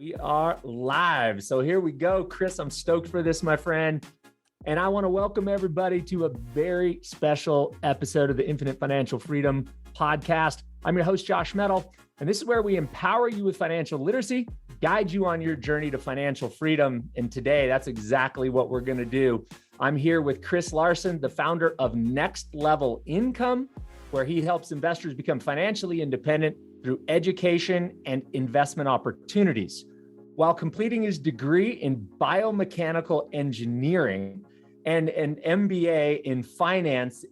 We are live. So here we go. Chris, I'm stoked for this, my friend. And I want to welcome everybody to a very special episode of the Infinite Financial Freedom podcast. I'm your host, Josh Metal, and this is where we empower you with financial literacy, guide you on your journey to financial freedom. And today, that's exactly what we're going to do. I'm here with Chris Larsen, the founder of Next-Level Income, where he helps investors become financially independent through education and investment opportunities. While completing his degree in Biomechanical Engineering and an MBA in finance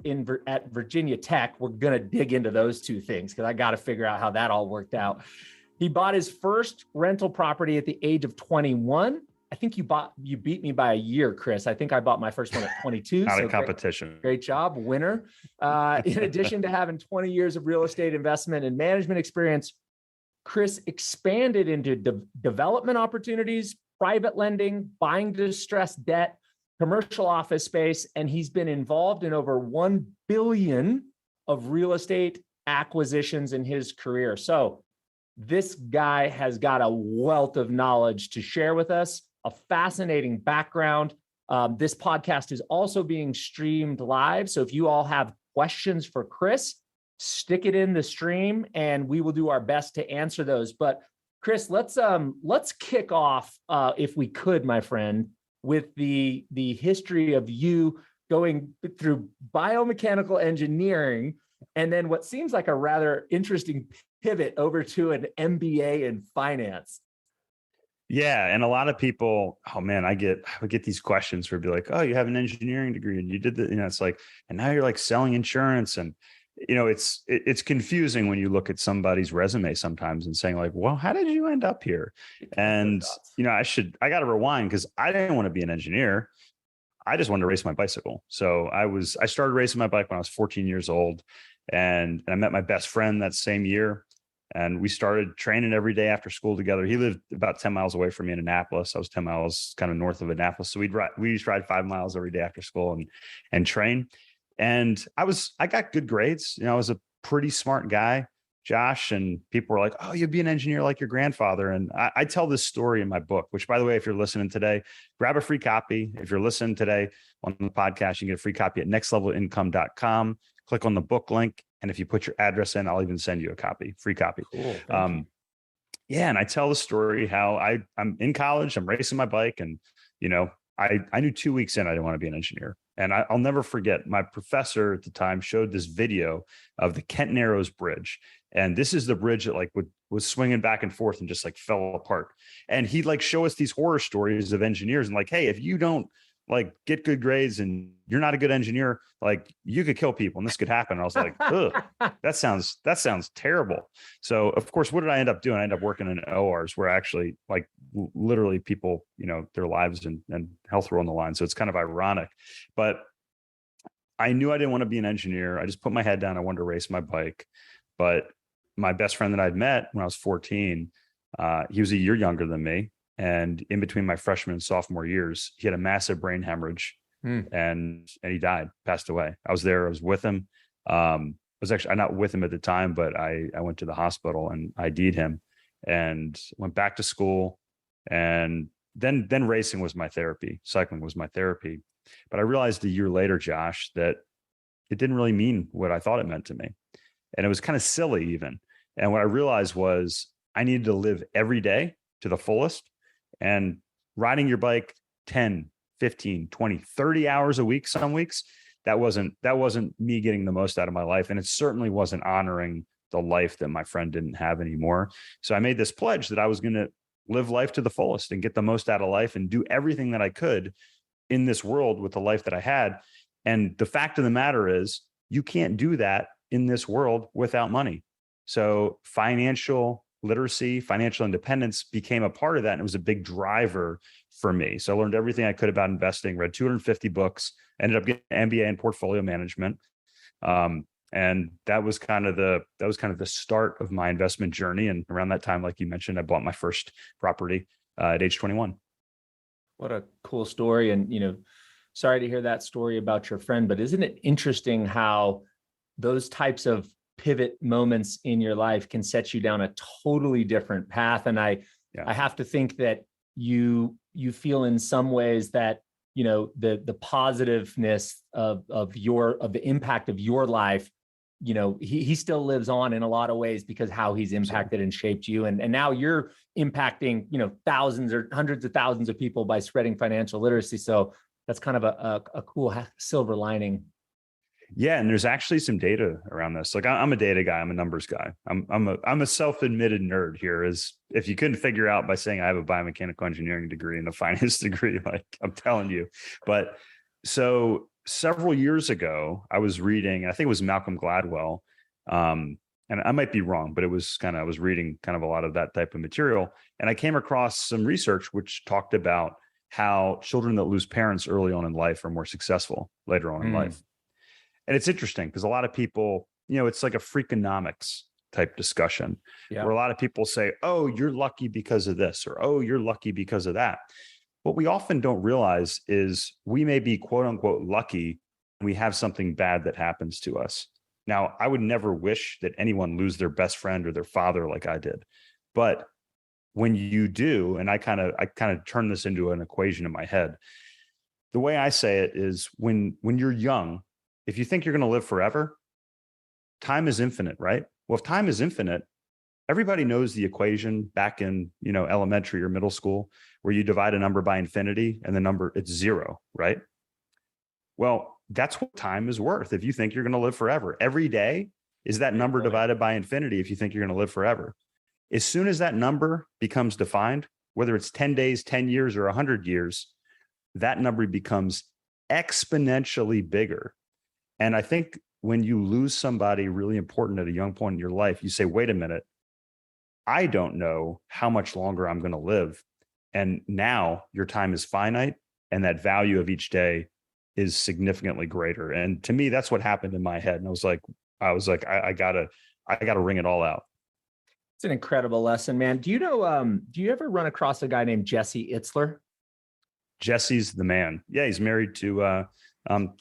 at Virginia Tech, we're going to dig into those two things because I got to figure out how that all worked out. He bought his first rental property at the age of 21. I think you beat me by a year, Chris. I think I bought my first one at 22. Not a competition. Great job, winner. In addition to having 20 years of real estate investment and management experience, Chris expanded into development opportunities, private lending, buying distressed debt, commercial office space, and he's been involved in over 1 billion of real estate acquisitions in his career. So this guy has got a wealth of knowledge to share with us, a fascinating background. This podcast is also being streamed live. So if you all have questions for Chris, stick it in the stream and we will do our best to answer those. But Chris, let's kick off, if we could, my friend, with the history of you going through biomechanical engineering and then what seems like a rather interesting pivot over to an MBA in finance. Yeah. And a lot of people, oh man, I would get these questions where it'd be like, oh, you have an engineering degree and you did the, it's like, and now you're like selling insurance. And, it's confusing when you look at somebody's resume sometimes and saying like, well, how did you end up here? And, I got to rewind because I didn't want to be an engineer. I just wanted to race my bicycle. So I started racing my bike when I was 14 years old and I met my best friend that same year. And we started training every day after school together. He lived about 10 miles away from me in Annapolis. I was 10 miles kind of north of Annapolis. So we used to ride 5 miles every day after school and train. And I got good grades. I was a pretty smart guy, Josh, and people were like, oh, you'd be an engineer like your grandfather. And I tell this story in my book, which by the way, if you're listening today, grab a free copy. If you're listening today on the podcast, you can get a free copy at nextlevelincome.com. Click on the book link. And if you put your address in, I'll even send you a copy, free copy. Cool. Yeah. And I tell the story how I'm in college, I'm racing my bike. And, I knew 2 weeks in, I didn't want to be an engineer. And I'll never forget, my professor at the time showed this video of the Kent Narrows Bridge. And this is the bridge that was swinging back and forth and just fell apart. And he'd show us these horror stories of engineers and hey, if you don't get good grades and you're not a good engineer, you could kill people and this could happen. And I was like, ugh, that sounds terrible. So of course, what did I end up doing? I ended up working in ORs where actually literally people, their lives and health were on the line. So it's kind of ironic, but I knew I didn't want to be an engineer. I just put my head down. I wanted to race my bike, but my best friend that I'd met when I was 14, he was a year younger than me. And in between my freshman and sophomore years, he had a massive brain hemorrhage and he died, passed away. I was there. I was with him. I'm not with him at the time, but I went to the hospital and ID'd him and went back to school. And then racing was my therapy. Cycling was my therapy. But I realized a year later, Josh, that it didn't really mean what I thought it meant to me. And it was kind of silly even. And what I realized was I needed to live every day to the fullest. And riding your bike 10, 15, 20, 30 hours a week, some weeks, that wasn't me getting the most out of my life. And it certainly wasn't honoring the life that my friend didn't have anymore. So I made this pledge that I was going to live life to the fullest and get the most out of life and do everything that I could in this world with the life that I had. And the fact of the matter is, you can't do that in this world without money. So financial literacy, financial independence became a part of that. And it was a big driver for me. So I learned everything I could about investing, read 250 books, ended up getting an MBA in portfolio management. And that was kind of the start of my investment journey. And around that time, like you mentioned, I bought my first property at age 21. What a cool story. And, sorry to hear that story about your friend, but isn't it interesting how those types of pivot moments in your life can set you down a totally different path? And I I have to think that you feel in some ways that, the positiveness of the impact of your life, he still lives on in a lot of ways because how he's impacted and shaped you. And now you're impacting, thousands or hundreds of thousands of people by spreading financial literacy. So that's kind of a cool silver lining. Yeah. And there's actually some data around this. Like I'm a data guy. I'm a numbers guy. I'm a self-admitted nerd here. As if you couldn't figure out by saying I have a biomechanical engineering degree and a finance degree, like I'm telling you. But so several years ago, I was reading, I think it was Malcolm Gladwell. And I might be wrong, but I was reading kind of a lot of that type of material. And I came across some research which talked about how children that lose parents early on in life are more successful later on in life. And it's interesting because a lot of people, it's like a Freakonomics type discussion where a lot of people say, oh, you're lucky because of this, or, oh, you're lucky because of that. What we often don't realize is we may be quote unquote lucky when we have something bad that happens to us. Now, I would never wish that anyone lose their best friend or their father like I did. But when you do, and I kind of turn this into an equation in my head, the way I say it is when you're young, if you think you're going to live forever, time is infinite, right? Well, if time is infinite, everybody knows the equation back in, elementary or middle school, where you divide a number by infinity and the number, it's zero, right? Well, that's what time is worth. If you think you're going to live forever, every day is that number divided by infinity. If you think you're going to live forever, as soon as that number becomes defined, whether it's 10 days, 10 years, or 100 years, that number becomes exponentially bigger. And I think when you lose somebody really important at a young point in your life, you say, wait a minute, I don't know how much longer I'm going to live. And now your time is finite and that value of each day is significantly greater. And to me, that's what happened in my head. And I was like, I gotta ring it all out. It's an incredible lesson, man. Do you ever run across a guy named Jesse Itzler? Jesse's the man. Yeah. He's married to,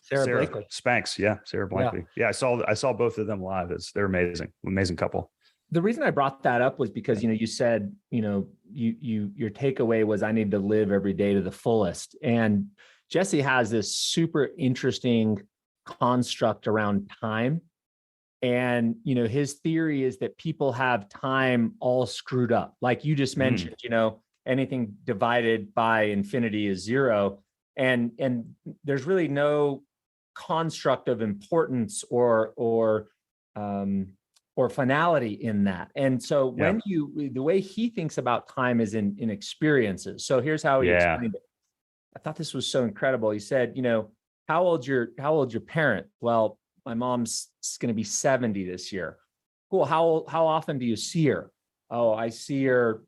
Sarah Blakely. Spanks. Yeah. Sarah Blakely. Yeah. I saw both of them live. They're amazing couple. The reason I brought that up was because, you said, your takeaway was I need to live every day to the fullest. And Jesse has this super interesting construct around time. And, his theory is that people have time all screwed up. Like you just mentioned, anything divided by infinity is zero. And there's really no construct of importance or finality in that. And so the way he thinks about time is in experiences. So here's how he explained it. I thought this was so incredible. He said, how old's your parent? Well, my mom's going to be 70 this year. Cool. How often do you see her? Oh, I see her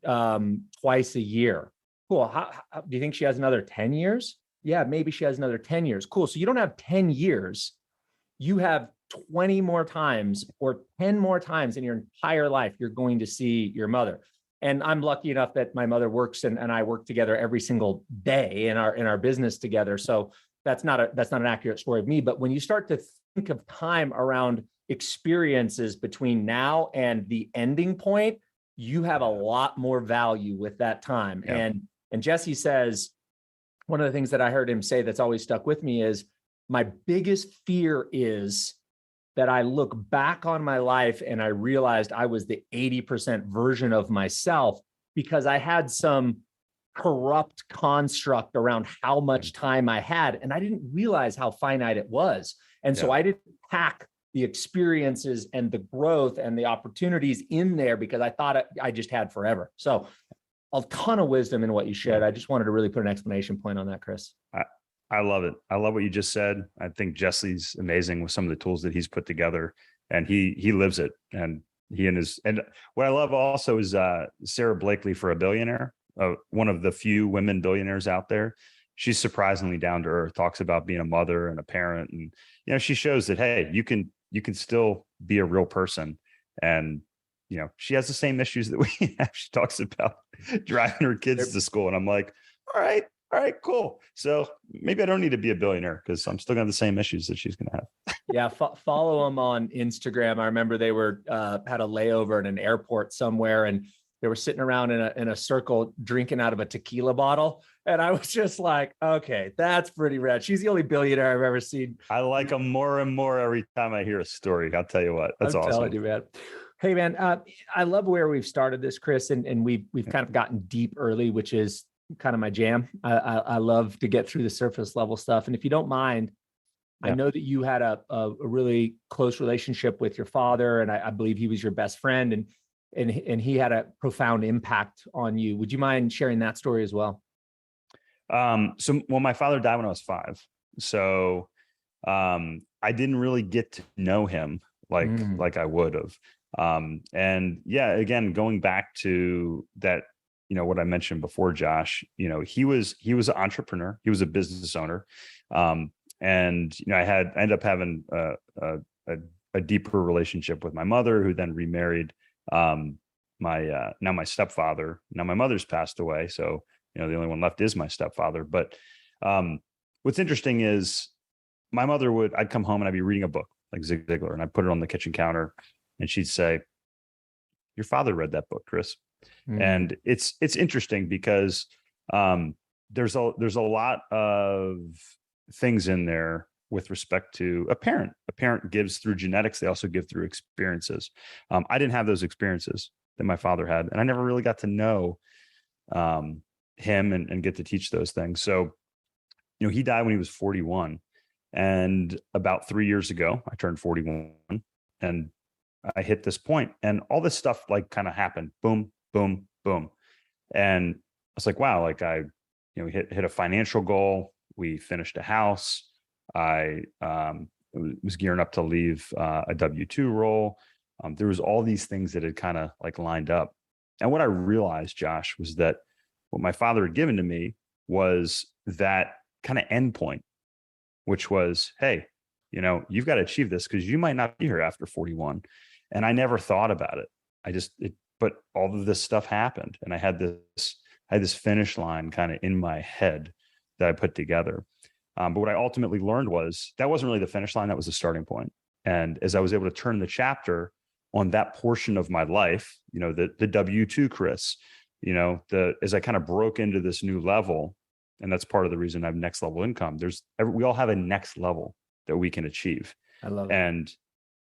twice a year. Cool. How do you think she has another 10 years? Yeah, maybe she has another 10 years. Cool. So you don't have 10 years. You have 20 more times or 10 more times in your entire life, you're going to see your mother. And I'm lucky enough that my mother works and I work together every single day in our business together. So that's not an accurate story of me. But when you start to think of time around experiences between now and the ending point, you have a lot more value with that time. Yeah. And Jesse says, one of the things that I heard him say that's always stuck with me is my biggest fear is that I look back on my life and I realized I was the 80% version of myself because I had some corrupt construct around how much time I had. And I didn't realize how finite it was. And so I didn't pack the experiences and the growth and the opportunities in there because I thought I just had forever. So a ton of wisdom in what you shared. I just wanted to really put an exclamation point on that, Chris. I love it. I love what you just said. I think Jesse's amazing with some of the tools that he's put together, and he lives it. And what I love also is Sarah Blakely for a billionaire, one of the few women billionaires out there. She's surprisingly down to earth, talks about being a mother and a parent. And, she shows that, hey, you can still be a real person. And, she has the same issues that we have. She talks about driving her kids to school. And I'm like, all right, cool. So maybe I don't need to be a billionaire because I'm still gonna have the same issues that she's going to have. Yeah. Follow them on Instagram. I remember they were had a layover in an airport somewhere. And they were sitting around in a circle drinking out of a tequila bottle. And I was just like, okay, that's pretty rad. She's the only billionaire I've ever seen. I like them more and more every time I hear a story. I'll tell you what, that's awesome. I'm telling you, man. Hey, man, I love where we've started this, Chris, and we've kind of gotten deep early, which is kind of my jam. I love to get through the surface level stuff. And if you don't mind, I know that you had a really close relationship with your father, and I believe he was your best friend, and he had a profound impact on you. Would you mind sharing that story as well? Well, my father died when I was 5. So, I didn't really get to know him like I would have. And yeah, again, going back to that, what I mentioned before, Josh, he was an entrepreneur. He was a business owner. And, I ended up having a deeper relationship with my mother, who then remarried, my stepfather. Now my mother's passed away. So, the only one left is my stepfather. But what's interesting is my mother I'd come home and I'd be reading a book like Zig Ziglar, and I'd put it on the kitchen counter, and she'd say, "Your father read that book, Chris." And it's interesting because there's a lot of things in there with respect to a parent. A parent gives through genetics. They also give through experiences. I didn't have those experiences that my father had, and I never really got to know him and get to teach those things. So, he died when he was 41, and about 3 years ago, I turned 41, and I hit this point, and all this stuff kind of happened. Boom, boom, boom. And I was like, wow, I hit a financial goal. We finished a house. I was gearing up to leave a W-2 role. There was all these things that had kind of lined up. And what I realized, Josh, was that what my father had given to me was that kind of end point, which was, hey, you've got to achieve this because you might not be here after 41. And I never thought about it. But all of this stuff happened, and I had this finish line kind of in my head that I put together. But what I ultimately learned was that wasn't really the finish line. That was the starting point. And as I was able to turn the chapter on that portion of my life, the W-2 Chris, as I kind of broke into this new level, and that's part of the reason I have next level income. We all have a next level that we can achieve. I love it. And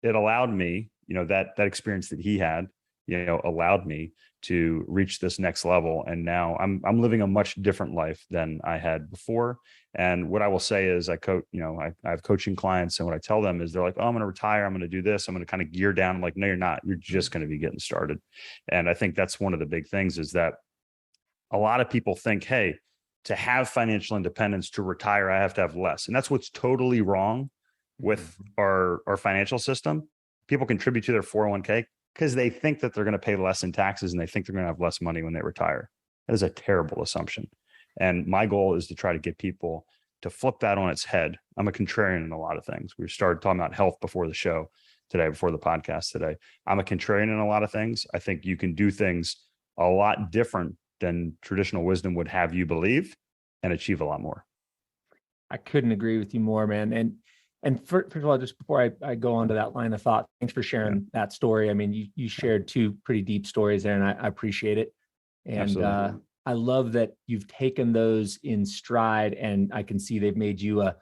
it allowed me, that experience that he had, allowed me to reach this next level. And now I'm living a much different life than I had before. And what I will say is I have coaching clients, and what I tell them is they're like, oh, I'm going to retire. I'm going to do this. I'm going to kind of gear down. I'm like, no, you're not. You're just going to be getting started. And I think that's one of the big things is that a lot of people think, hey, to have financial independence, to retire, I have to have less. And that's what's totally wrong with our financial system. People contribute to their 401k because they think that they're going to pay less in taxes, and they think they're going to have less money when they retire. That is a terrible assumption. And my goal is to try to get people to flip that on its head. I'm a contrarian in a lot of things. We started talking about health before the show today, before the podcast today. I'm a contrarian in a lot of things. I think you can do things a lot different than traditional wisdom would have you believe, and achieve a lot more. I couldn't agree with you more, man. And first of all, just before I go on to that line of thought, thanks for sharing that story. I mean, you shared 2 pretty deep stories there, and I appreciate it. And I love that you've taken those in stride, and I can see they've made you a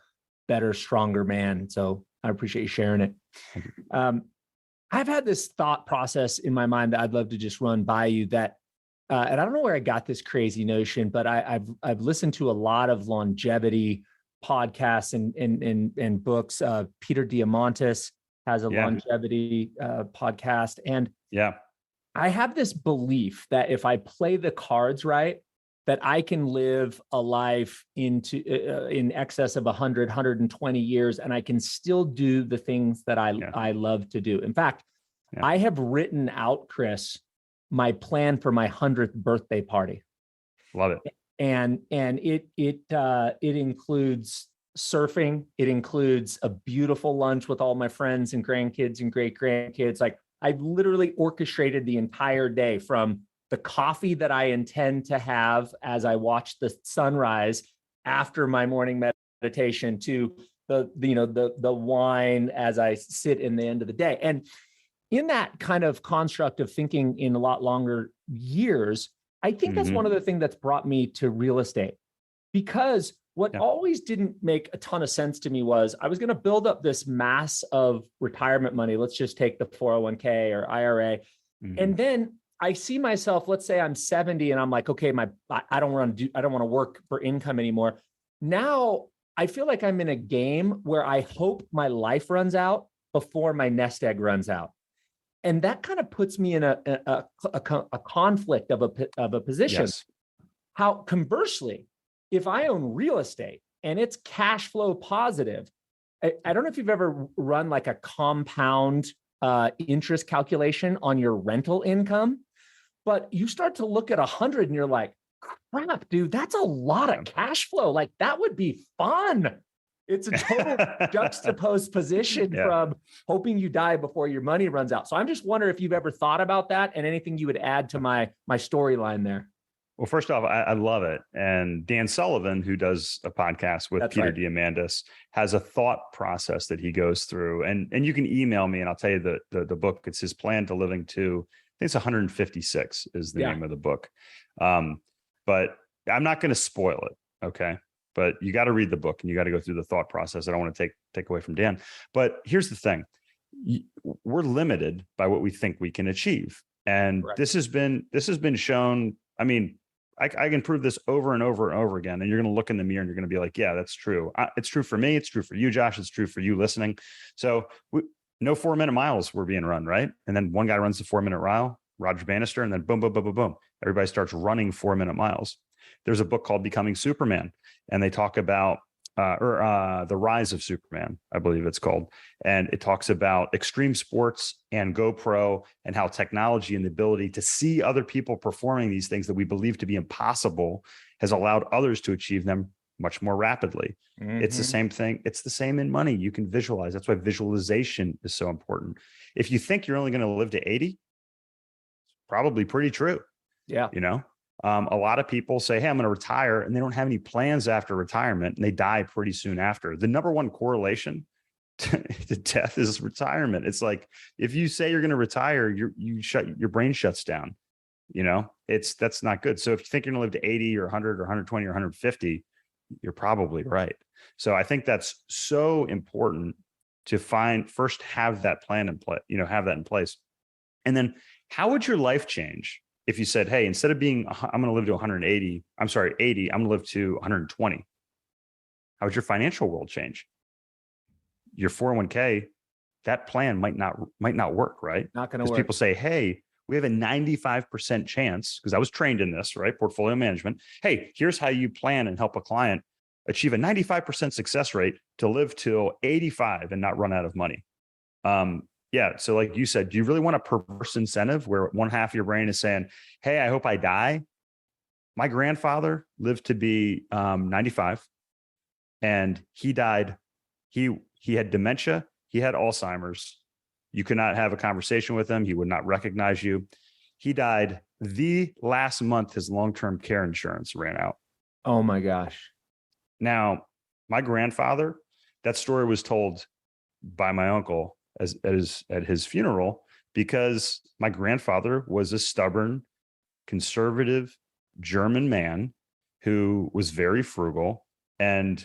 better, stronger man. So I appreciate you sharing it. I've had this thought process in my mind that I'd love to just run by you that, and I don't know where I got this crazy notion, but I've listened to a lot of longevity podcasts and books. Peter Diamandis has a longevity podcast. And I have this belief that if I play the cards right, that I can live a life in excess of 100, 120 years, and I can still do the things that I love to do. In fact, I have written out, Chris, my plan for my 100th birthday party. Love it. And it includes surfing. It includes a beautiful lunch with all my friends and grandkids and great grandkids. Like, I've literally orchestrated the entire day, from the coffee that I intend to have as I watch the sunrise after my morning meditation to the wine as I sit in the end of the day. And in that kind of construct of thinking in a lot longer years, I think that's one of the things that's brought me to real estate. Because what always didn't make a ton of sense to me was I was going to build up this mass of retirement money. Let's just take the 401k or IRA. And then I see myself, let's say I'm 70 and I'm like, okay, I don't want to work for income anymore. Now I feel like I'm in a game where I hope my life runs out before my nest egg runs out. And that kind of puts me in a conflict of a position. Yes. How conversely, if I own real estate and it's cash flow positive, I don't know if you've ever run like a compound interest calculation on your rental income, but you start to look at 100 and you're like, crap, dude, that's a lot of cash flow. Like that would be fun. It's a total juxtaposed position from hoping you die before your money runs out. So I'm just wondering if you've ever thought about that and anything you would add to my storyline there. Well, first off, I love it. And Dan Sullivan, who does a podcast with Peter Diamandis, has a thought process that he goes through. And you can email me and I'll tell you the book. It's his Plan to Living to, I think it's 156 is the name of the book. But I'm not going to spoil it. Okay. But you got to read the book and you got to go through the thought process. I don't want to take away from Dan. But here's the thing. We're limited by what we think we can achieve. And this has been shown. I mean, I can prove this over and over and over again. And you're going to look in the mirror and you're going to be like, yeah, that's true. It's true for me. It's true for you, Josh. It's true for you listening. So no 4-minute miles were being run, right? And then one guy runs the 4-minute mile, Roger Bannister, and then boom, boom, boom, boom, boom. Everybody starts running 4-minute miles. There's a book called Becoming Superman, and they talk about The Rise of Superman, I believe it's called. And it talks about extreme sports and GoPro and how technology and the ability to see other people performing these things that we believe to be impossible has allowed others to achieve them much more rapidly. It's the same thing. It's the same in money. You can visualize. That's why visualization is so important. If you think you're only going to live to 80, it's probably pretty true. Yeah. You know, a lot of people say, hey, I'm going to retire, and they don't have any plans after retirement, and they die pretty soon after. The number one correlation to death is retirement. It's like, if you say you're going to retire, your brain shuts down. You know, that's not good. So if you think you're going to live to 80 or 100 or 120 or 150, you're probably right. So I think that's so important to first have that plan in place, have that in place. And then how would your life change if you said, hey, instead of I'm going to live to 80, I'm going to live to 120. How would your financial world change? Your 401k, that plan might not work, right? Not going to work. People say, hey, we have a 95% chance, because I was trained in this, right? Portfolio management. Hey, here's how you plan and help a client achieve a 95% success rate to live till 85 and not run out of money. Yeah. So like you said, do you really want a perverse incentive where one half of your brain is saying, hey, I hope I die? My grandfather lived to be 95, and he died. He had dementia. He had Alzheimer's. You could not have a conversation with him. He would not recognize you. He died the last month his long-term care insurance ran out. Oh my gosh. Now, my grandfather, that story was told by my uncle at his funeral, because my grandfather was a stubborn, conservative German man who was very frugal. And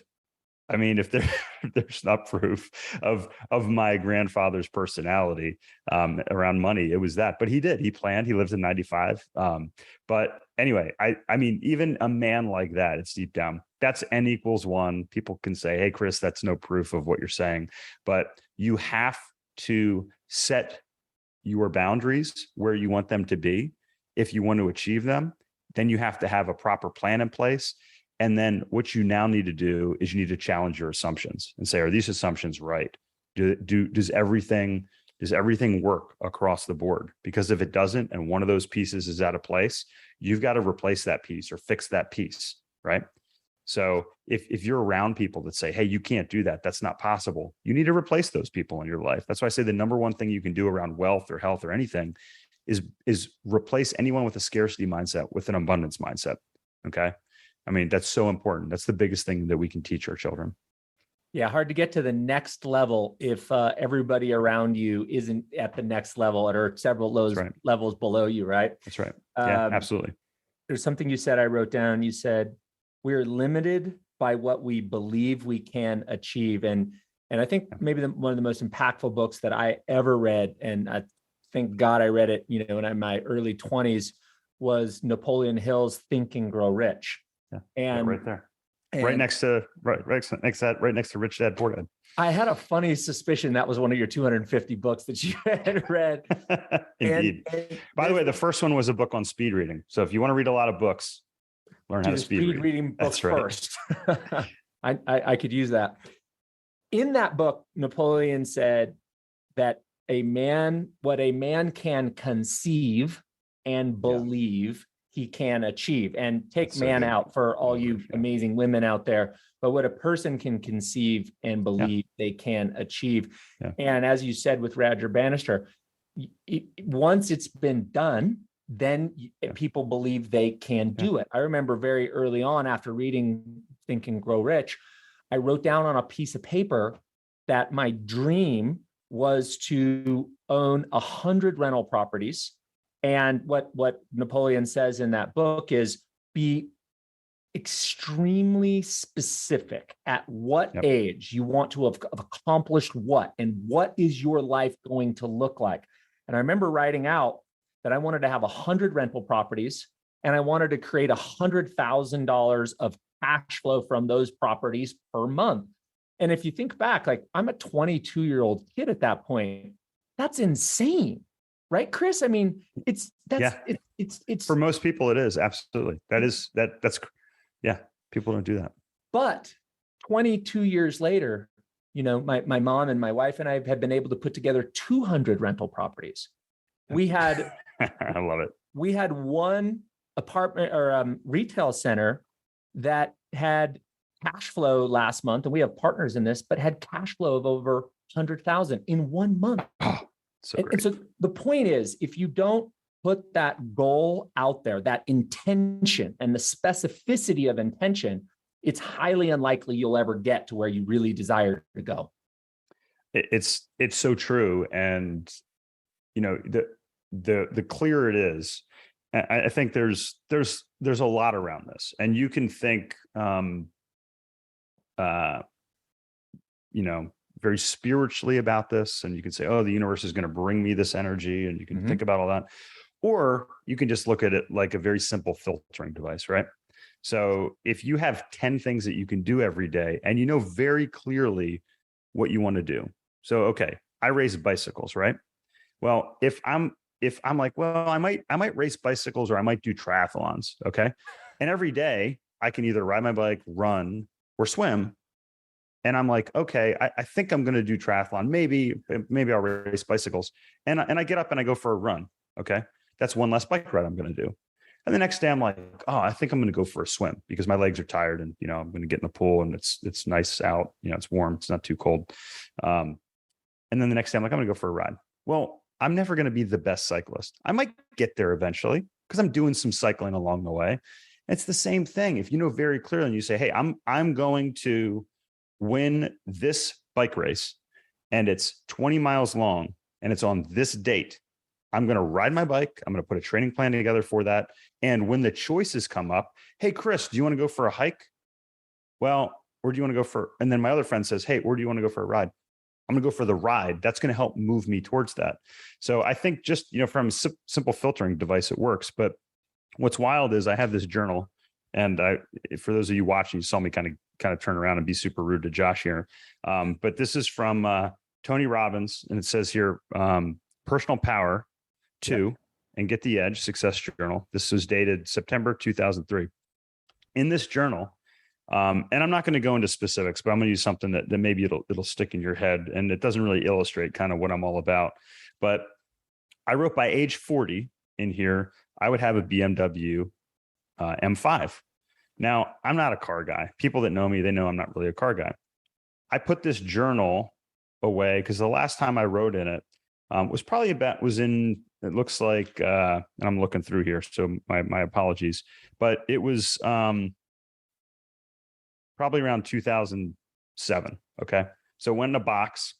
I mean, if there's not proof of my grandfather's personality around money, it was that. But he planned. He lived to 95. But anyway, I mean, even a man like that, it's deep down. That's N equals 1. People can say, hey, Chris, that's no proof of what you're saying. But you have to set your boundaries where you want them to be. If you want to achieve them, then you have to have a proper plan in place. And then what you now need to do is you need to challenge your assumptions and say, are these assumptions right? Does everything work across the board? Because if it doesn't, and one of those pieces is out of place, you've got to replace that piece or fix that piece, right? So if you're around people that say, hey, you can't do that, that's not possible, you need to replace those people in your life. That's why I say the number one thing you can do around wealth or health or anything is replace anyone with a scarcity mindset with an abundance mindset. Okay. I mean, that's so important. That's the biggest thing that we can teach our children. Yeah, hard to get to the next level if everybody around you isn't at the next level or several levels below you, right? That's right. Yeah, absolutely. There's something you said I wrote down. You said, we're limited by what we believe we can achieve. And I think maybe one of the most impactful books that I ever read, and I thank God I read it, when I'm in my early 20s, was Napoleon Hill's Think and Grow Rich. Yeah, and right there. Right next to Rich Dad Poor Dad. I had a funny suspicion that was one of your 250 books that you had read. Indeed. By the way, the first one was a book on speed reading. So if you want to read a lot of books, learn how to speed reading books first. I could use that. In that book, Napoleon said that what a man can conceive and believe he can achieve, and take man out for all you amazing women out there, but what a person can conceive and believe they can achieve. And as you said with Roger Bannister, once it's been done, then people believe they can do it. I remember very early on, after reading Think and Grow Rich, I wrote down on a piece of paper that my dream was to own 100 rental properties. And what Napoleon says in that book is, be extremely specific at what age you want to have accomplished what, and what is your life going to look like. And I remember writing out that I wanted to have 100 rental properties, and I wanted to create $100,000 of cash flow from those properties per month. And if you think back, like, I'm a 22-year-old kid at that point. That's insane. Right, Chris? I mean, it's for most people, it is. Absolutely. That's people don't do that. But 22 years later, my mom and my wife and I have been able to put together 200 rental properties. We had, I love it. We had one apartment or retail center that had cash flow last month, and we have partners in this, but had cash flow of over 100,000 in 1 month. And so the point is, if you don't put that goal out there, that intention and the specificity of intention, it's highly unlikely you'll ever get to where you really desire to go. It's so true. And, the clearer it is, I think there's a lot around this, and you can think, very spiritually about this, and you can say, oh, the universe is going to bring me this energy, and you can think about all that, or you can just look at it like a very simple filtering device, right? So if you have 10 things that you can do every day, and you know very clearly what you want to do. So, okay, I race bicycles, right? Well, if I'm like, well, I might race bicycles, or I might do triathlons, okay? And every day I can either ride my bike, run, or swim. And I'm like, okay, I think I'm going to do triathlon. Maybe I'll race bicycles. And I get up and I go for a run. Okay. That's one less bike ride I'm going to do. And the next day I'm like, oh, I think I'm going to go for a swim because my legs are tired, and, I'm going to get in the pool, and it's nice out. It's warm. It's not too cold. And then the next day I'm like, I'm going to go for a ride. Well, I'm never going to be the best cyclist. I might get there eventually because I'm doing some cycling along the way. It's the same thing. If you know very clearly and you say, hey, I'm going to win this bike race, and it's 20 miles long, and it's on this date, I'm going to ride my bike. I'm going to put a training plan together for that. And when the choices come up, hey, Chris, do you want to go for a hike? Well, or do you want to go for, and then my other friend says, hey, or do you want to go for a ride? I'm going to go for the ride. That's going to help move me towards that. So I think just, from a simple filtering device, it works. But what's wild is I have this journal, and for those of you watching, you saw me kind of turn around and be super rude to Josh here. But this is from Tony Robbins, and it says here, Personal Power 2 and Get the Edge Success Journal. This was dated September 2003. In this journal, and I'm not going to go into specifics, but I'm going to use something that maybe it'll stick in your head, and it doesn't really illustrate kind of what I'm all about. But I wrote by age 40 in here, I would have a BMW M5. Now, I'm not a car guy. People that know me, they know I'm not really a car guy. I put this journal away because the last time I wrote in it it looks like, and I'm looking through here, so my apologies, but it was probably around 2007. Okay. So it went in a box.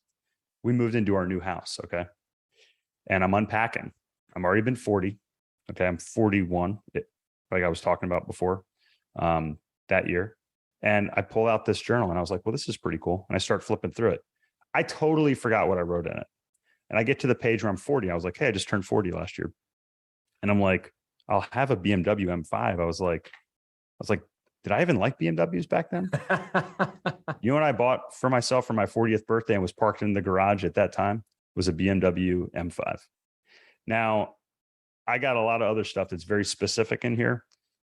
We moved into our new house. Okay. And I'm unpacking. I'm already been 40. Okay. I'm 41, like I was talking about before, that year. And I pull out this journal and I was like, well, this is pretty cool. And I start flipping through it. I totally forgot what I wrote in it. And I get to the page where I'm 40. I was like, hey, I just turned 40 last year. And I'm like, I'll have a BMW M5. I was like, did I even like BMWs back then? You know what I bought for myself for my 40th birthday and was parked in the garage at that time was a BMW M5. Now, I got a lot of other stuff that's very specific in here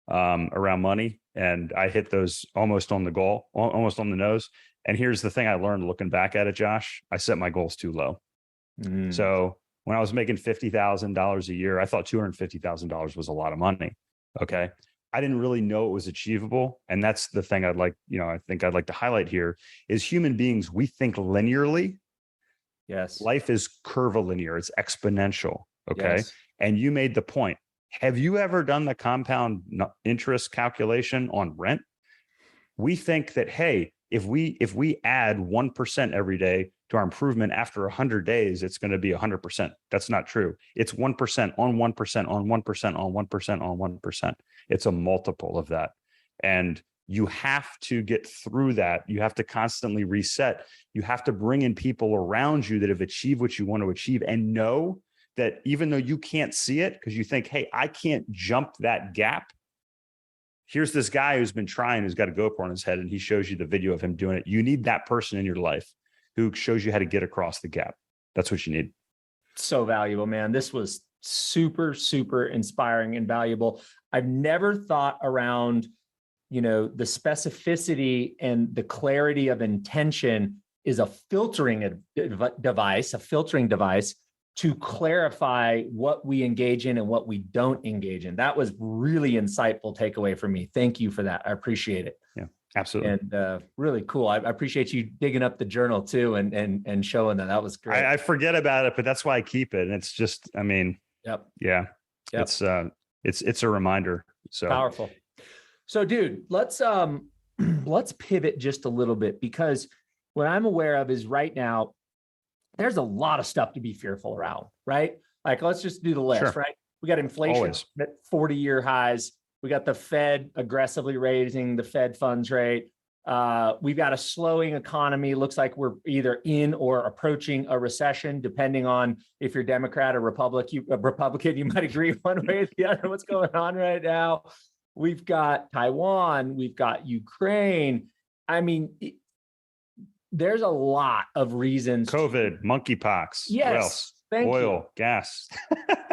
around money. And I hit those almost on the goal, almost on the nose. And here's the thing I learned looking back at it, Josh. I set my goals too low. So when I was making $50,000 a year, I thought $250,000 was a lot of money. Okay. I didn't really know it was achievable. And that's the thing I think I'd like to highlight here is human beings, we think linearly. Yes. Life is curvilinear. It's exponential. Okay. Yes. And you made the point. Have you ever done the compound interest calculation on rent? We think that, hey, if we add 1% every day to our improvement after 100 days, it's going to be 100%. That's not true. It's 1% on 1% on 1% on 1% on 1%. It's a multiple of that. And you have to get through that. You have to constantly reset. You have to bring in people around you that have achieved what you want to achieve and know that even though you can't see it because you think, hey, I can't jump that gap. Here's this guy who's been trying, who's got a GoPro on his head, and he shows you the video of him doing it. You need that person in your life who shows you how to get across the gap. That's what you need. So valuable, man. This was super, super inspiring and valuable. I've never thought around, the specificity and the clarity of intention is a filtering device to clarify what we engage in and what we don't engage in. That was really insightful takeaway for me. Thank you for that. I appreciate it. Yeah, absolutely. And really cool. I appreciate you digging up the journal too and showing that. That was great. I forget about it, but that's why I keep it. And it's just, Yep. Yeah, yep. It's a reminder. So powerful. So dude, let's pivot just a little bit, because what I'm aware of is right now, there's a lot of stuff to be fearful around, right? Like, let's just do the list, Sure. right? We got inflation Always. at 40-year highs. We got the Fed aggressively raising the Fed funds rate. We've got a slowing economy. Looks like we're either in or approaching a recession, depending on if you're Democrat or Republican. You might agree one way or the other what's going on right now. We've got Taiwan. We've got Ukraine. There's a lot of reasons. COVID, monkeypox. Yes. What else? Thank Oil, you. gas.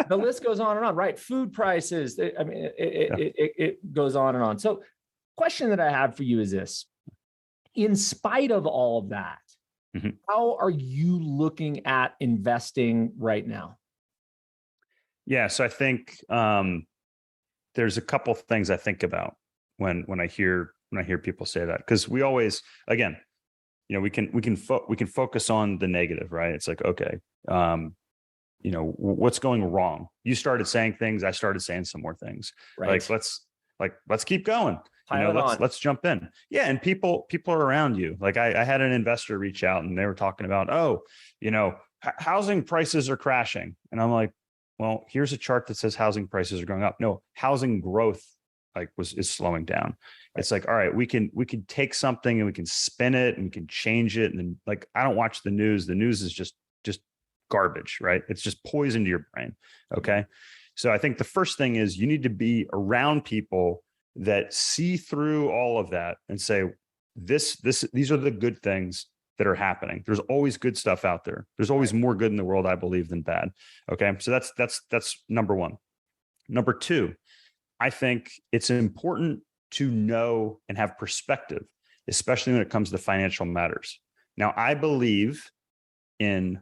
The list goes on and on, right? Food prices. It goes on and on. So question that I have for you is this: in spite of all of that, how are you looking at investing right now? Yeah. So I think there's a couple of things I think about when I hear people say that, because we always, again, we can focus on the negative, right? It's like, okay, what's going wrong? You started saying things, I started saying some more things. Right. Let's keep going. Let's jump in. Yeah. And people are around you. Like I had an investor reach out and they were talking about, housing prices are crashing. And I'm like, well, here's a chart that says housing prices are going up. No, housing growth is slowing down. Right. It's like, all right, we can take something and we can spin it and we can change it. And then I don't watch the news. The news is just garbage, right? It's just poison to your brain. Okay. So I think the first thing is you need to be around people that see through all of that and say, these are the good things that are happening. There's always good stuff out there. There's always more good in the world, I believe, than bad. Okay. So that's number one. Number two, I think it's important to know and have perspective, especially when it comes to financial matters. Now, I believe in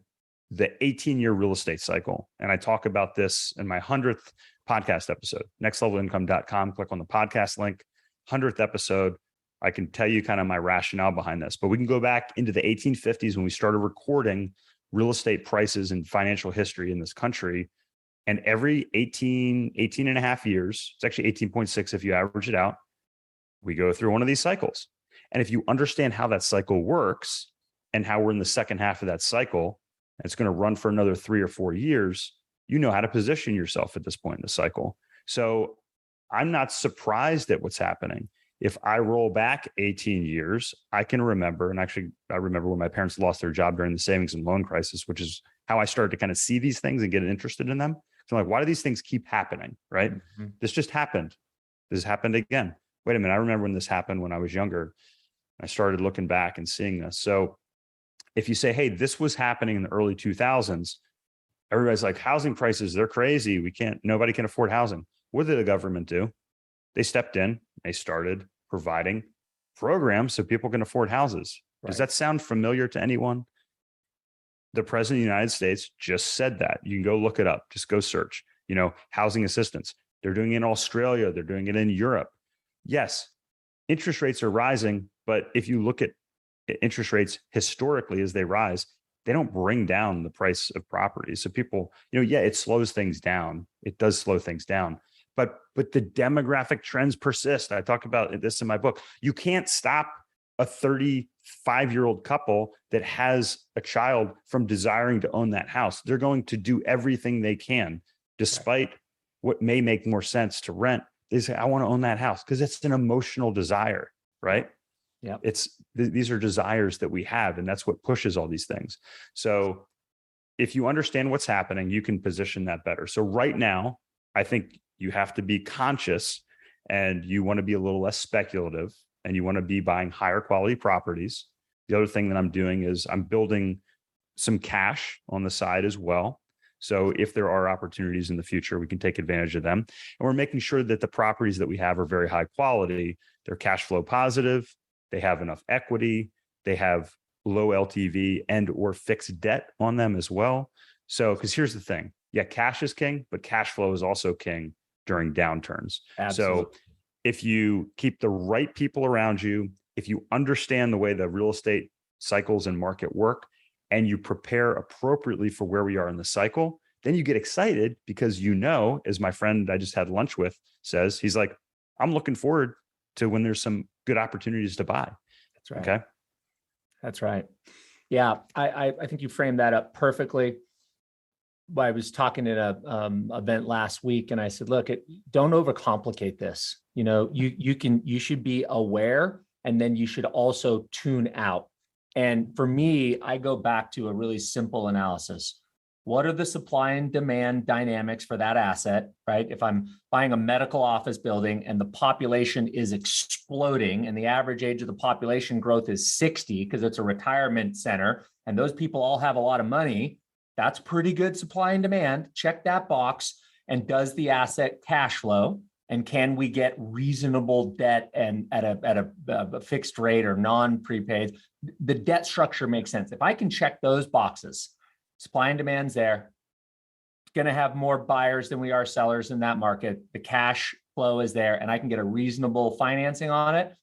the 18-year real estate cycle. And I talk about this in my 100th podcast episode, nextlevelincome.com. Click on the podcast link, 100th episode. I can tell you kind of my rationale behind this, but we can go back into the 1850s when we started recording real estate prices and financial history in this country. And every 18 and a half years, it's actually 18.6 if you average it out, we go through one of these cycles. And if you understand how that cycle works, and how we're in the second half of that cycle, and it's going to run for another 3 or 4 years, you know how to position yourself at this point in the cycle. So I'm not surprised at what's happening. If I roll back 18 years, I can remember, and actually I remember when my parents lost their job during the savings and loan crisis, which is how I started to kind of see these things and get interested in them. So I'm like, why do these things keep happening, right? Mm-hmm. This just happened. This happened again. Wait a minute. I remember when this happened when I was younger. I started looking back and seeing this. So if you say, hey, this was happening in the early 2000s, everybody's like, housing prices, they're crazy. Nobody can afford housing. What did the government do? They stepped in, they started providing programs so people can afford houses. Right. Does that sound familiar to anyone? The president of the United States just said that. You can go look it up. Just go search, housing assistance. They're doing it in Australia. They're doing it in Europe. Yes, interest rates are rising, but if you look at interest rates historically as they rise, they don't bring down the price of properties. So people, it slows things down. It does slow things down. But the demographic trends persist. I talk about this in my book. You can't stop a 35-year-old couple that has a child from desiring to own that house. They're going to do everything they can, despite what may make more sense to rent. They say, I want to own that house because it's an emotional desire, right? Yeah. These are desires that we have, and that's what pushes all these things. So if you understand what's happening, you can position that better. So right now, I think you have to be conscious, and you want to be a little less speculative, and you want to be buying higher quality properties. The other thing that I'm doing is I'm building some cash on the side as well. So if there are opportunities in the future, we can take advantage of them. And we're making sure that the properties that we have are very high quality. They're cash flow positive. They have enough equity. They have low LTV and or fixed debt on them as well. So, because here's the thing. Yeah, cash is king, but cash flow is also king during downturns. Absolutely. So if you keep the right people around you, if you understand the way the real estate cycles and market work, and you prepare appropriately for where we are in the cycle, then you get excited because as my friend I just had lunch with says, he's like, I'm looking forward to when there's some good opportunities to buy. That's right. Okay. That's right. Yeah. I think you framed that up perfectly. I was talking at a event last week, and I said, look, don't overcomplicate this. You should be aware, and then you should also tune out. And for me, I go back to a really simple analysis. What are the supply and demand dynamics for that asset, right? If I'm buying a medical office building and the population is exploding and the average age of the population growth is 60 because it's a retirement center and those people all have a lot of money, that's pretty good supply and demand. Check that box. And does the asset cash flow? And can we get reasonable debt and at a fixed rate or non-prepaid? The debt structure makes sense. If I can check those boxes, supply and demand's there, going to have more buyers than we are sellers in that market. The cash flow is there, and I can get a reasonable financing on it.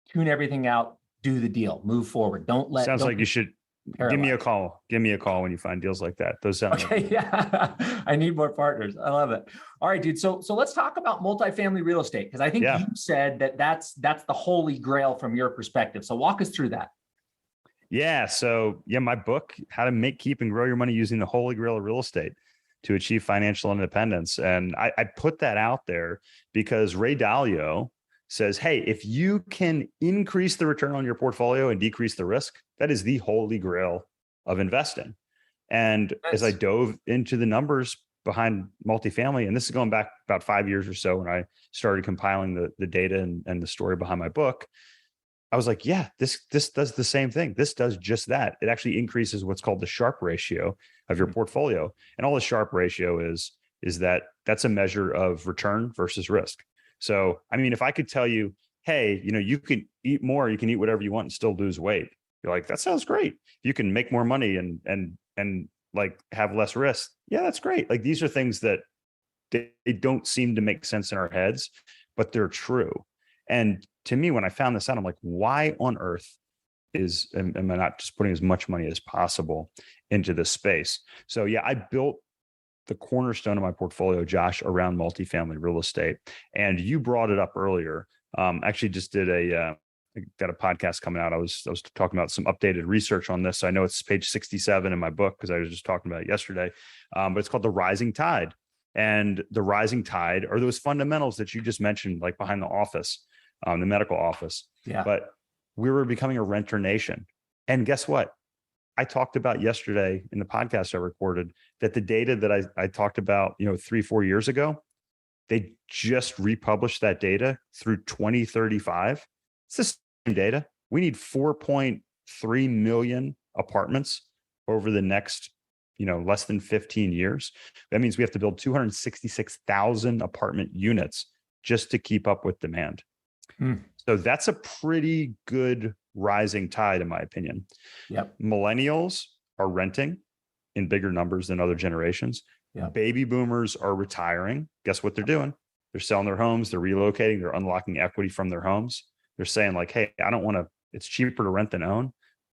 Tune everything out, do the deal, move forward. Sounds like you should paralyzed. Give me a call when you find deals like that. Those sound okay. Yeah, I need more partners. I love it. All right, dude. So let's talk about multifamily real estate, because I think you said that's the holy grail from your perspective. So walk us through that. Yeah. So my book, How to Make, Keep, and Grow Your Money Using the Holy Grail of Real Estate to Achieve Financial Independence. And I put that out there because Ray Dalio says, hey, if you can increase the return on your portfolio and decrease the risk, that is the holy grail of investing. And as I dove into the numbers behind multifamily, and this is going back about 5 years or so when I started compiling the data and the story behind my book, I was like, yeah, this does the same thing. This does just that. It actually increases what's called the Sharpe ratio of your portfolio. And all the Sharpe ratio is that's a measure of return versus risk. So, I mean, if I could tell you, hey, you can eat more, you can eat whatever you want and still lose weight. You're like, that sounds great. You can make more money and like have less risk. Yeah, that's great. Like, these are things that they don't seem to make sense in our heads, but they're true. And to me, when I found this out, I'm like, why on earth am I not just putting as much money as possible into this space? So yeah, I built the cornerstone of my portfolio, Josh, around multifamily real estate. And you brought it up earlier. Actually just did a got a podcast coming out. I was talking about some updated research on this. So I know it's page 67 in my book because I was just talking about it yesterday. But it's called The Rising Tide. And the rising tide are those fundamentals that you just mentioned, like behind the office, the medical office. Yeah. But we were becoming a renter nation. And guess what? I talked about yesterday in the podcast I recorded that the data that I talked about, 3-4 years ago, they just republished that data through 2035. It's the same data. We need 4.3 million apartments over the next, less than 15 years. That means we have to build 266,000 apartment units just to keep up with demand. So that's a pretty good rising tide, in my opinion. Yep. Millennials are renting in bigger numbers than other generations. Yep. Baby boomers are retiring. Guess what they're doing? They're selling their homes. They're relocating. They're unlocking equity from their homes. They're saying like, hey, I don't want to, it's cheaper to rent than own.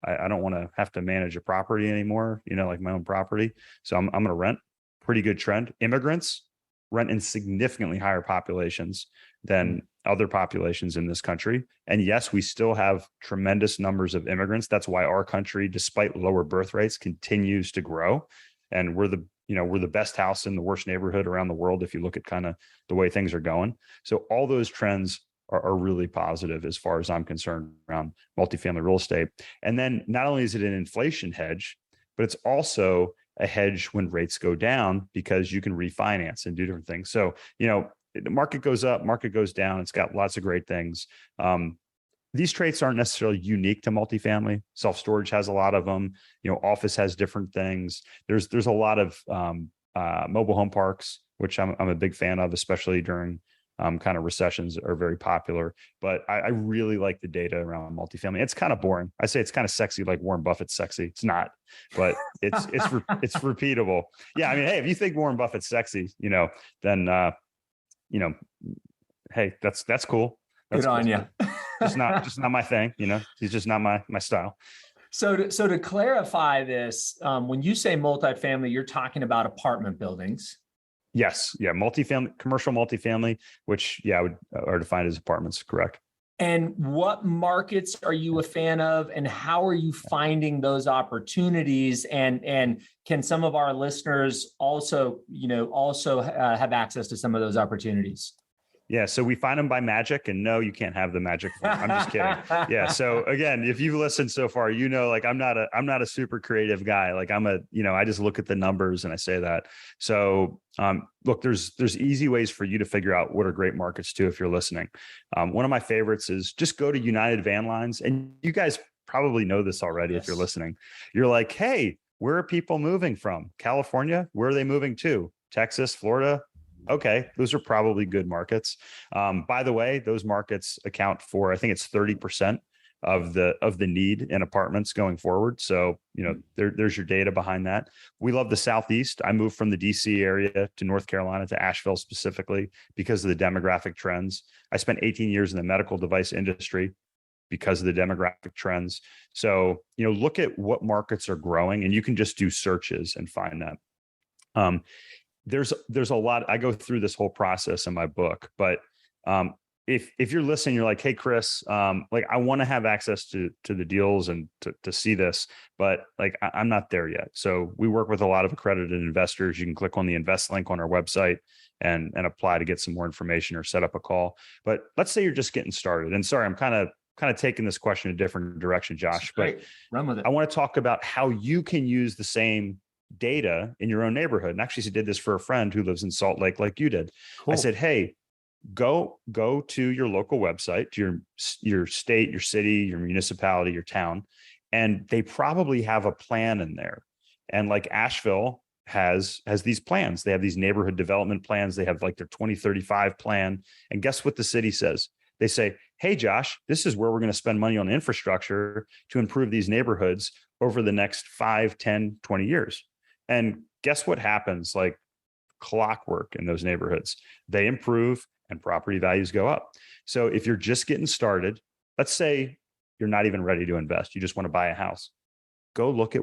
I don't want to have to manage a property anymore, like my own property. So I'm going to rent. Pretty good trend. Immigrants rent in significantly higher populations than other populations in this country. And yes, we still have tremendous numbers of immigrants. That's why our country, despite lower birth rates, continues to grow. And we're the best house in the worst neighborhood around the world if you look at kind of the way things are going. So all those trends are really positive as far as I'm concerned around multifamily real estate. And then not only is it an inflation hedge, but it's also a hedge when rates go down because you can refinance and do different things. So, the market goes up, market goes down. It's got lots of great things. These traits aren't necessarily unique to multifamily. Self-storage has a lot of them. Office has different things. There's a lot of mobile home parks, which I'm a big fan of, especially during kind of recessions are very popular. But I really like the data around multifamily. It's kind of boring. I say it's kind of sexy, like Warren Buffett's sexy. It's not, but it's repeatable. Yeah, I mean, hey, if you think Warren Buffett's sexy, then hey, that's cool. That's good on cool. you. just not my thing. He's just not my style. So to clarify this, when you say multifamily, you're talking about apartment buildings. Yes. Yeah. Multifamily, commercial multifamily, which are defined as apartments. Correct. And what markets are you a fan of, and how are you finding those opportunities? And can some of our listeners also have access to some of those opportunities? Yeah. So we find them by magic, and no, you can't have the magic. I'm just kidding. Yeah. So again, if you've listened so far, like I'm not a super creative guy. Like I just look at the numbers and I say that. So look, there's easy ways for you to figure out what are great markets too, if you're listening. One of my favorites is just go to United Van Lines, and you guys probably know this already. Yes. If you're listening, you're like, hey, where are people moving from? California? Where are they moving to? Texas, Florida? Okay, those are probably good markets. By the way, those markets account for, I think it's 30% of the need in apartments going forward. So, there's your data behind that. We love the Southeast. I moved from the DC area to North Carolina, to Asheville specifically, because of the demographic trends. I spent 18 years in the medical device industry because of the demographic trends. So, look at what markets are growing, and you can just do searches and find that. There's a lot. I go through this whole process in my book, but if you're listening, you're like, hey, Chris, like I want to have access to the deals and to see this, but like I'm not there yet. So we work with a lot of accredited investors. You can click on the invest link on our website and apply to get some more information or set up a call. But let's say you're just getting started. And sorry, I'm kind of taking this question a different direction, Josh, but run with it. I want to talk about how you can use the same data in your own neighborhood. And actually, I did this for a friend who lives in Salt Lake, like you did. Cool. I said, hey, go to your local website, to your state, your city, your municipality, your town, and they probably have a plan in there. And like Asheville has these plans. They have these neighborhood development plans. They have like their 2035 plan. And guess what the city says? They say, hey, Josh, this is where we're going to spend money on infrastructure to improve these neighborhoods over the next 5, 10, 20 years. And guess what happens? Like clockwork in those neighborhoods, they improve and property values go up. So if you're just getting started, let's say you're not even ready to invest, you just want to buy a house, go look at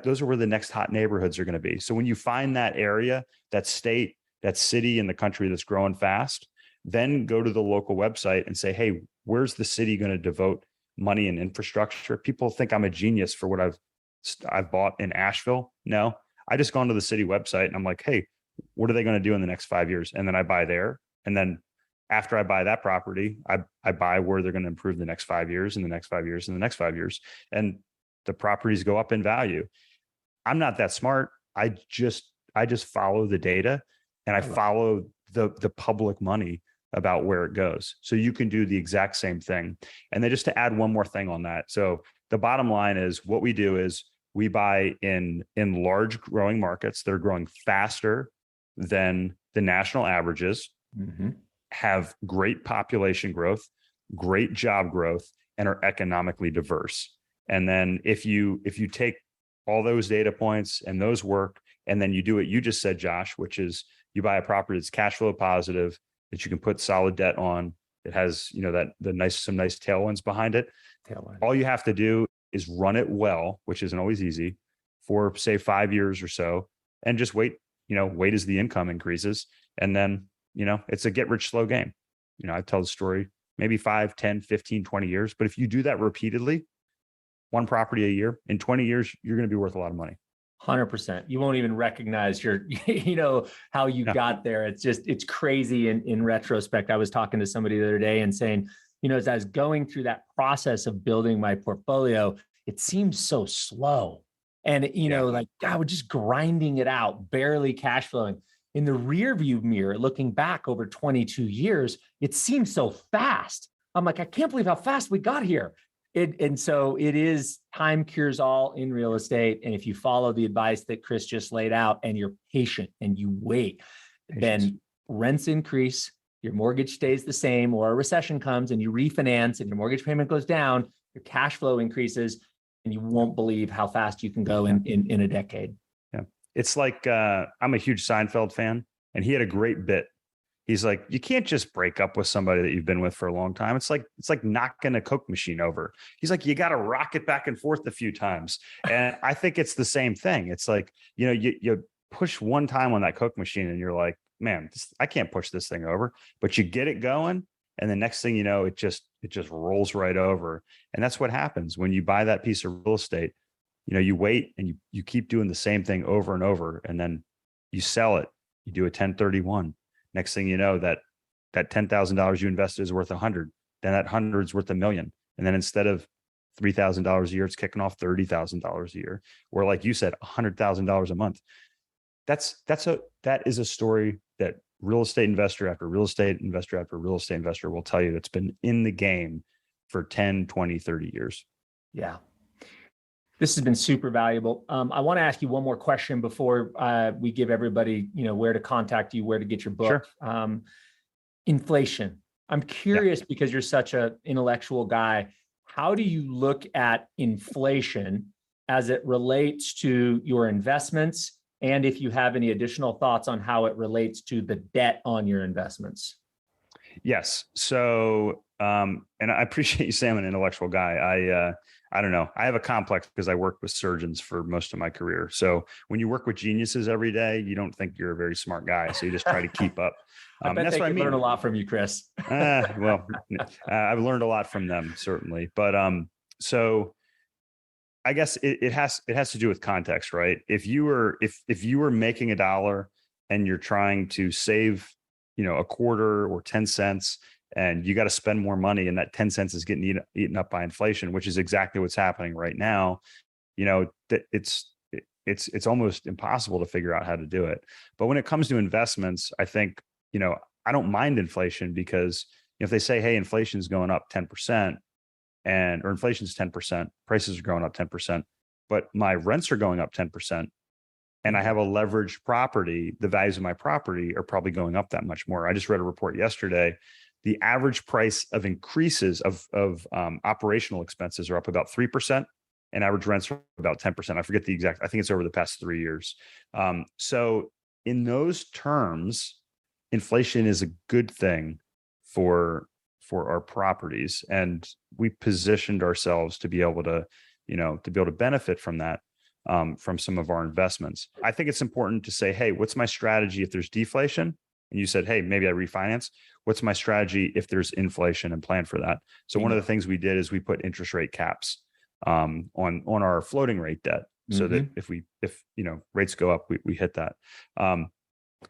those are where the next hot neighborhoods are going to be. So when you find that area, that state, that city in the country that's growing fast, then go to the local website and say, hey, where's the city going to devote money and infrastructure? People think I'm a genius for what I've bought in Asheville. No, I just gone to the city website and I'm like, hey, what are they going to do in the next 5 years? And then I buy there. And then after I buy that property, I buy where they're going to improve the next 5 years and the next 5 years and the next 5 years. And the properties go up in value. I'm not that smart. I just follow the data and I follow the public money about where it goes. So you can do the exact same thing. And then just to add one more thing on that. So the bottom line is what we do is we buy in large growing markets that are growing faster than the national averages, have great population growth, great job growth, and are economically diverse. And then if you take all those data points and those work, and then you do what you just said, Josh, which is you buy a property that's cash flow positive, that you can put solid debt on, it has, some nice tailwinds behind it. All you have to do is run it well, which isn't always easy, for say 5 years or so, and just wait as the income increases. And then, it's a get rich slow game. I tell the story, maybe 5, 10, 15, 20 years. But if you do that repeatedly, one property a year, in 20 years, you're going to be worth a lot of money. 100%. You won't even recognize your, how you got there. It's crazy in retrospect. I was talking to somebody the other day and saying, as I was going through that process of building my portfolio, it seems so slow. And, like God, we're just grinding it out, barely cash flowing. In the rear view mirror, looking back over 22 years, it seems so fast. I'm like, I can't believe how fast we got here. And so it is time cures all in real estate. And if you follow the advice that Chris just laid out and you're patient and you wait, then rents increase, your mortgage stays the same, or a recession comes and you refinance and your mortgage payment goes down, your cash flow increases, and you won't believe how fast you can go in a decade. Yeah. It's like, I'm a huge Seinfeld fan, and he had a great bit. He's like, you can't just break up with somebody that you've been with for a long time. It's like knocking a Coke machine over. He's like, you got to rock it back and forth a few times. And I think it's the same thing. It's like, you push one time on that Coke machine and you're like, man, I can't push this thing over, but you get it going. And the next thing you know, it just rolls right over. And that's what happens when you buy that piece of real estate. You wait and you keep doing the same thing over and over. And then you sell it, you do a 1031. Next thing you know, that $10,000 you invested is worth 100. Then that 100 is worth $1 million. And then instead of $3,000 a year, it's kicking off $30,000 a year. Or like you said, $100,000 a month. That is a story that real estate investor after real estate investor after real estate investor will tell you that's been in the game for 10, 20, 30 years. Yeah. This has been super valuable. I want to ask you one more question before we give everybody, where to contact you, where to get your book. Sure. Inflation. I'm curious because you're such an intellectual guy. How do you look at inflation as it relates to your investments? And if you have any additional thoughts on how it relates to the debt on your investments? Yes. So, and I appreciate you saying I'm an intellectual guy. I don't know. I have a complex because I worked with surgeons for most of my career. So when you work with geniuses every day, you don't think you're a very smart guy. So you just try to keep up. I bet that's they can learn a lot from you, Chris. Well, I've learned a lot from them, certainly. But so I guess it has to do with context, right? If you were making $1 and you're trying to save, a quarter or 10 cents, and you got to spend more money, and that 10 cents is getting eaten up by inflation, which is exactly what's happening right now. That it's almost impossible to figure out how to do it. But when it comes to investments, I think, I don't mind inflation because if they say, hey, inflation is going up 10%, or inflation is 10%, prices are going up 10%, but my rents are going up 10%. And I have a leveraged property, the values of my property are probably going up that much more. I just read a report yesterday. The average price of increases of operational expenses are up about 3%, and average rents are about 10%. I forget the exact, I think it's over the past 3 years. So in those terms, inflation is a good thing for our properties. And we positioned ourselves to be able to, benefit from that. From some of our investments. I think it's important to say, hey, what's my strategy if there's deflation? and you said, hey, maybe I refinance. What's my strategy if there's inflation, and plan for that? So one of the things we did is we put interest rate caps on our floating rate debt, so that if rates go up, we hit that. And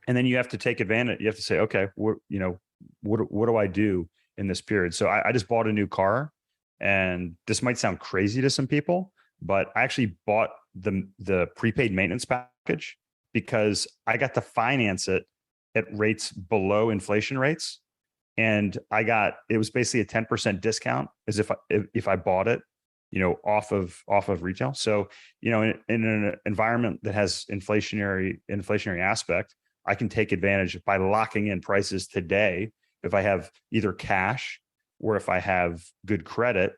then you have to take advantage. You have to say, okay, what do I do in this period? So I just bought a new car, and this might sound crazy to some people, but I actually bought the prepaid maintenance package because I got to finance it at rates below inflation rates. And it was basically a 10% discount as if I bought it, off of retail. So, in an environment that has inflationary aspect, I can take advantage by locking in prices today if I have either cash or if I have good credit,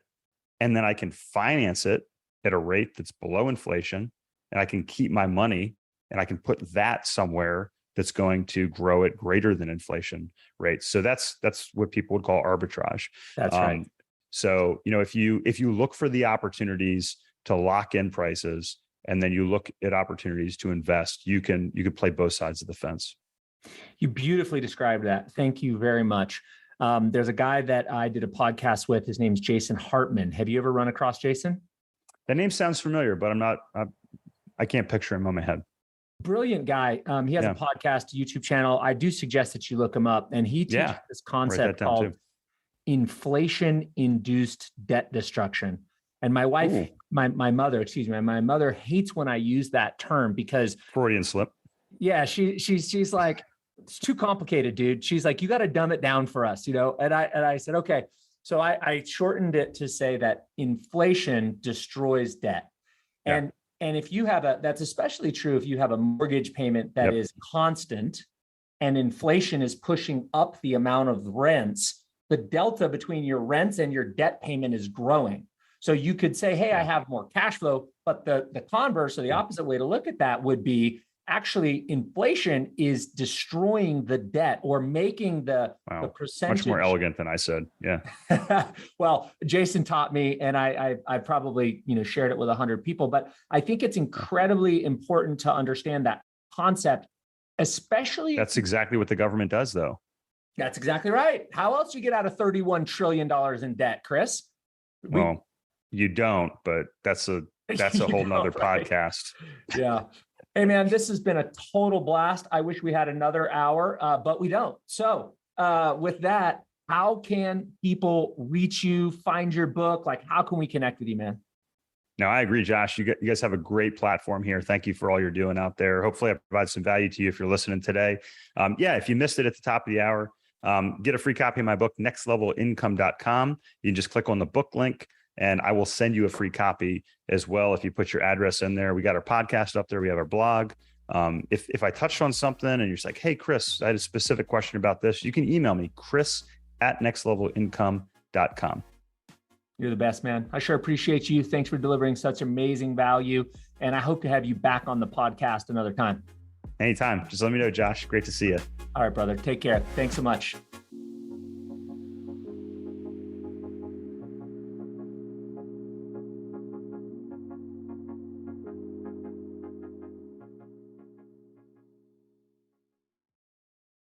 and then I can finance it at a rate that's below inflation, and I can keep my money and I can put that somewhere that's going to grow at greater than inflation rates. So that's what people would call arbitrage. That's right. So, if you look for the opportunities to lock in prices, and then you look at opportunities to invest, you can play both sides of the fence. You beautifully described that. Thank you very much. There's a guy that I did a podcast with. His name's Jason Hartman. Have you ever run across Jason? That name sounds familiar, but I can't picture him on my head. Brilliant guy. He has a podcast, YouTube channel. I do suggest that you look him up. And he teaches this concept called inflation-induced debt destruction. And my wife, my mother hates when I use that term because Freudian slip. Yeah, she's like, it's too complicated, dude. She's like, you got to dumb it down for us, And I said, okay. So I shortened it to say that inflation destroys debt. Yeah. And if you have that's especially true if you have a mortgage payment that is constant and inflation is pushing up the amount of rents, the delta between your rents and your debt payment is growing. So you could say, hey, I have more cash flow, but the converse or the opposite way to look at that would be actually inflation is destroying the debt or making the percentage. Much more elegant than I said. Yeah. Well, Jason taught me, and I probably, shared it with 100 people, but I think it's incredibly important to understand that concept, especially. That's exactly what the government does, though. That's exactly right. How else do you get out of $31 trillion in debt, Chris? Well, you don't, but that's a whole nother podcast. Yeah. Hey, man, this has been a total blast. I wish we had another hour, but we don't. So with that, how can people reach you, find your book? Like, how can we connect with you, man? No, I agree, Josh. You guys have a great platform here. Thank you for all you're doing out there. Hopefully I provide some value to you if you're listening today. If you missed it at the top of the hour, get a free copy of my book, nextlevelincome.com. You can just click on the book link, and I will send you a free copy as well if you put your address in there. We got our podcast up there. We have our blog. If I touched on something and you're just like, hey, Chris, I had a specific question about this, you can email me, chris@nextlevelincome.com. You're the best, man. I sure appreciate you. Thanks for delivering such amazing value. And I hope to have you back on the podcast another time. Anytime. Just let me know, Josh. Great to see you. All right, brother. Take care. Thanks so much.